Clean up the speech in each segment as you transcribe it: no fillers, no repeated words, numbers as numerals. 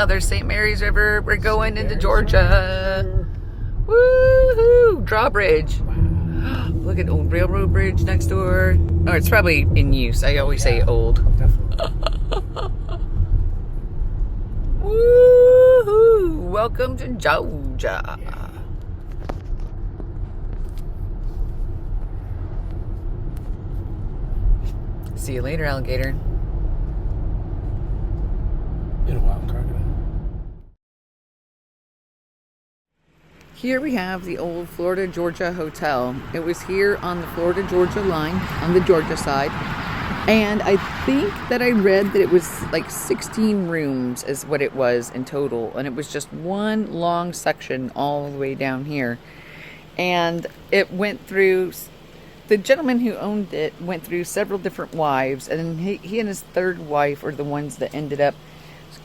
there's St. Mary's River. We're going into Georgia. Woohoo! Drawbridge. Look at old railroad bridge next door. Oh, it's probably in use. I always say old. Woohoo! Welcome to Georgia. See you later, alligator. In a wild crocodile. Here we have the old Florida Georgia Hotel. It was here on the Florida Georgia line, on the Georgia side. And I think that I read that it was like 16 rooms is what it was in total. And it was just one long section all the way down here. And it went through, the gentleman who owned it went through several different wives. And he and his third wife are the ones that ended up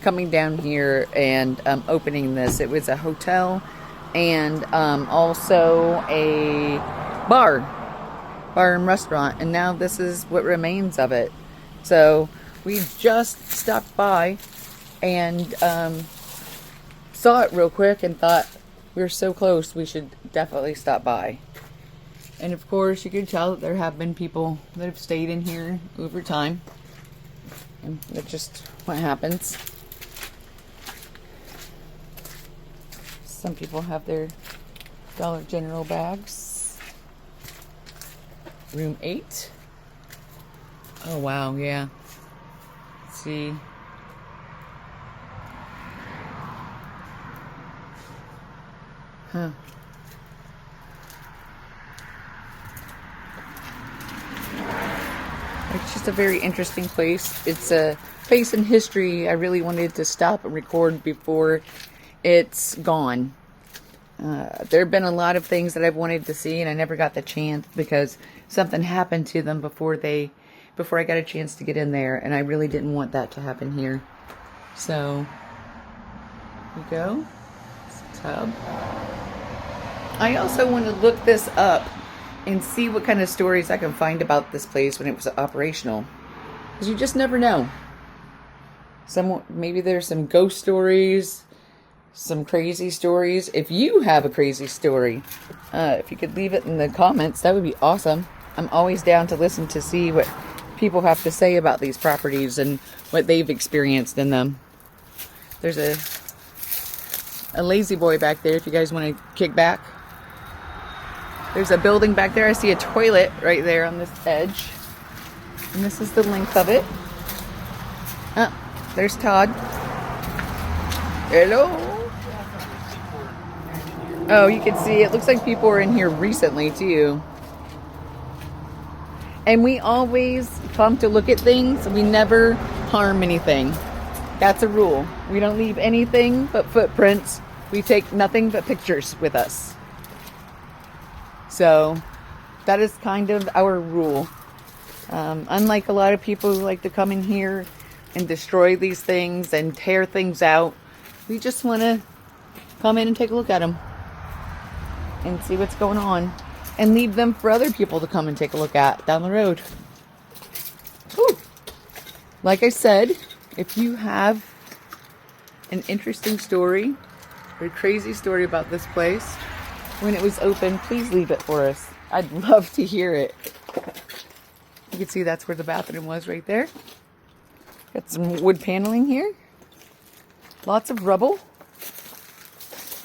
coming down here and opening this. It was a hotel and also a bar and restaurant, and now this is what remains of it. So we just stopped by and saw it real quick and thought we were so close we should definitely stop by. And of course you can tell that there have been people that have stayed in here over time, and that's just what happens. Some people have their Dollar General bags. Room 8. Oh wow, yeah. Let's see. Huh. It's just a very interesting place. It's a place in history I really wanted to stop and record before it's gone. There have been a lot of things that I've wanted to see, and I never got the chance because something happened to them before I got a chance to get in there, and I really didn't want that to happen here. So, here we go. It's a tub. I also want to look this up and see what kind of stories I can find about this place when it was operational, because you just never know. Maybe there's some ghost stories, some crazy stories. If you have a crazy story, if you could leave it in the comments, that would be awesome. I'm always down to listen to see what people have to say about these properties and what they've experienced in them. There's a lazy boy back there if you guys want to kick back. There's a building back there. I see a toilet right there on this edge. And this is the length of it. There's Todd. Hello. Oh, you can see, it looks like people are in here recently, too. And we always come to look at things. We never harm anything. That's a rule. We don't leave anything but footprints. We take nothing but pictures with us. So, that is kind of our rule. Unlike a lot of people who like to come in here and destroy these things and tear things out, we just want to come in and take a look at them and see what's going on, and leave them for other people to come and take a look at down the road. Whew. Like I said, if you have an interesting story or a crazy story about this place when it was open, please leave it for us. I'd love to hear it. You can see that's where the bathroom was right there. Got some wood paneling here. Lots of rubble.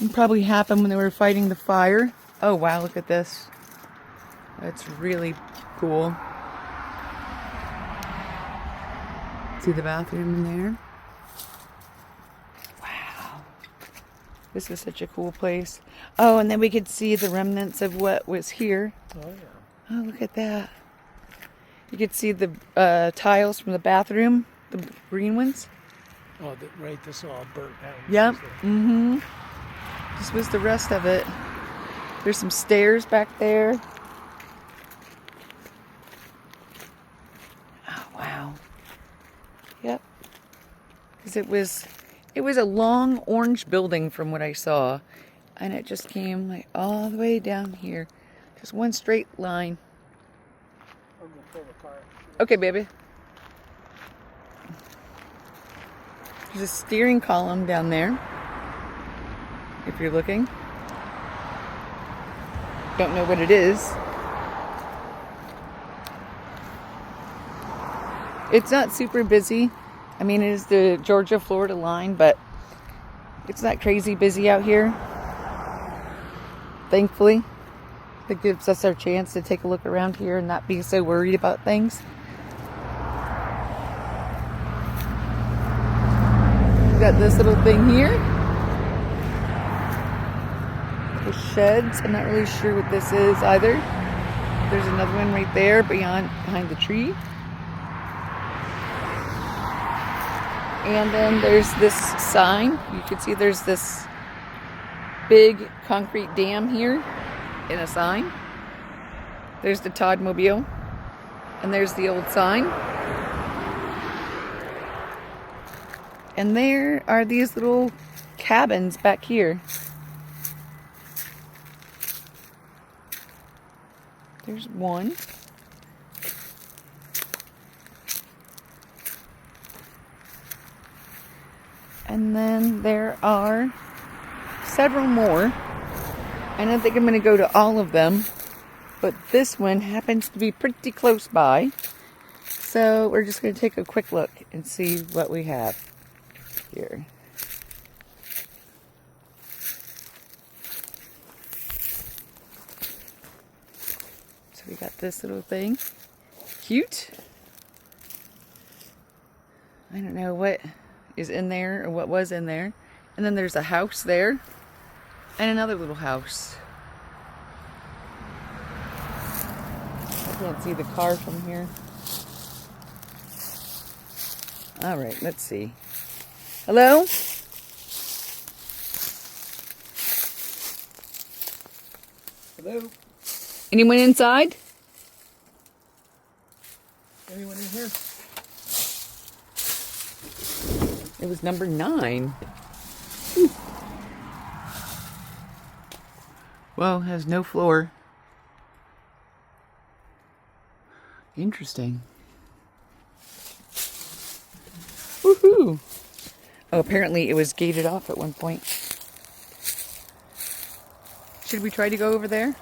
It probably happened when they were fighting the fire. Oh wow, look at this. That's really cool. See the bathroom in there? Wow. This was such a cool place. Oh, and then we could see the remnants of what was here. Oh yeah. Oh, look at that. You could see the tiles from the bathroom, the green ones. Oh, right, this all burnt down. Yep. Mm-hmm. This was the rest of it. There's some stairs back there. Oh, wow. Yep. Because it was a long orange building from what I saw. And it just came like all the way down here. Just one straight line. I'm gonna pull the car. Okay, baby. There's a steering column down there, if you're looking. Don't know what it is. It's not super busy. I mean, it is the Georgia-Florida line, but it's not crazy busy out here. Thankfully, it gives us our chance to take a look around here and not be so worried about things. We've got this little thing here. The sheds. I'm not really sure what this is either. There's another one right there behind the tree. And then there's this sign. You can see there's this big concrete dam here in a sign. There's the Toddmobile. And there's the old sign. And there are these little cabins back here. There's one. And then there are several more. I don't think I'm going to go to all of them, but this one happens to be pretty close by. So we're just going to take a quick look and see what we have here. So we got this little thing. Cute. I don't know what is in there or what was in there. And then there's a house there and another little house. I can't see the car from here. All right, let's see. Hello? Hello? Anyone inside? Anyone in here? It was number 9. Well, has no floor. Interesting. Woohoo! Oh, apparently it was gated off at one point. Should we try to go over there?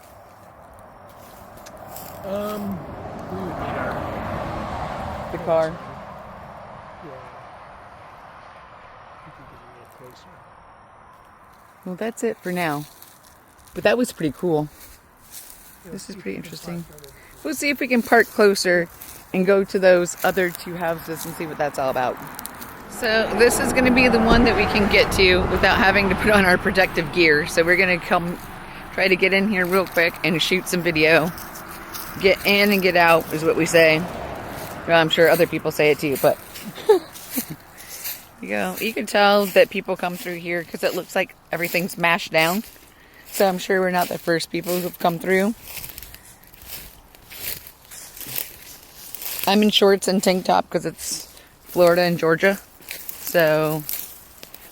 We would need our... The car. Yeah. We could get a little closer. Well, that's it for now. But that was pretty cool. Yeah, This is see if pretty we can interesting. find other- We'll see if we can park closer and go to those other 2 houses and see what that's all about. So this is going to be the one that we can get to without having to put on our protective gear. So we're going to try to get in here real quick and shoot some video. Get in and get out is what we say. Well, I'm sure other people say it too, but you can tell that people come through here because it looks like everything's mashed down. So I'm sure we're not the first people who've come through. I'm in shorts and tank top because it's Florida and Georgia. So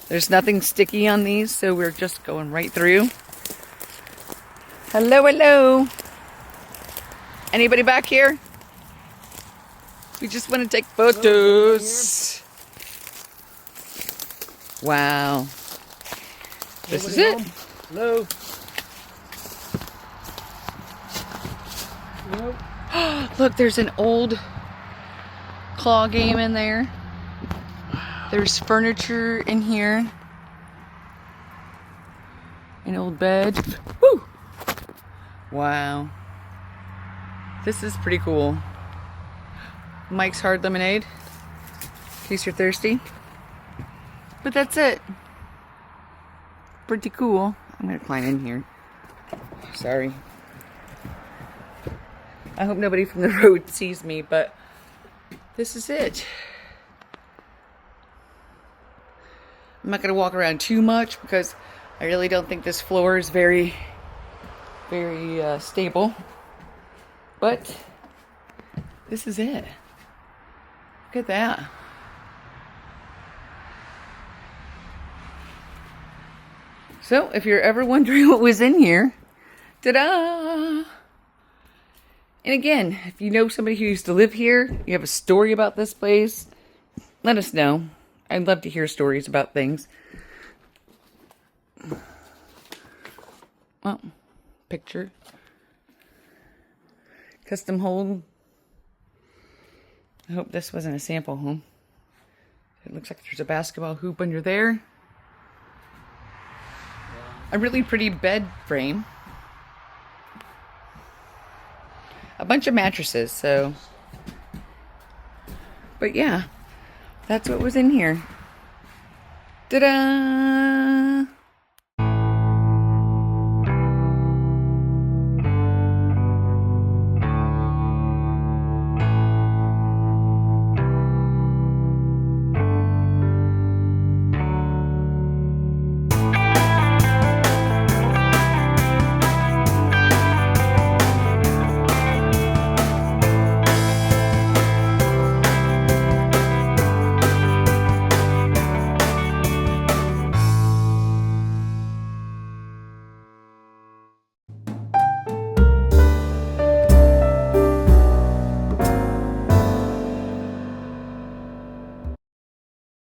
there's nothing sticky on these, so we're just going right through. Hello, hello. Anybody back here? We just want to take photos. Wow. This is it. Home? Hello? Hello? Look, there's an old claw game in there. There's furniture in here. An old bed. Woo! Wow. This is pretty cool. Mike's Hard Lemonade, in case you're thirsty. But that's it. Pretty cool. I'm gonna climb in here. Sorry. I hope nobody from the road sees me, but this is it. I'm not going to walk around too much because I really don't think this floor is very stable. But this is it. Look at that. So, if you're ever wondering what was in here, ta-da! And again, if you know somebody who used to live here, you have a story about this place, let us know. I'd love to hear stories about things. Well, picture. Custom home. I hope this wasn't a sample home. It looks like there's a basketball hoop under there. A really pretty bed frame. A bunch of mattresses, so. But yeah, that's what was in here. Ta-da!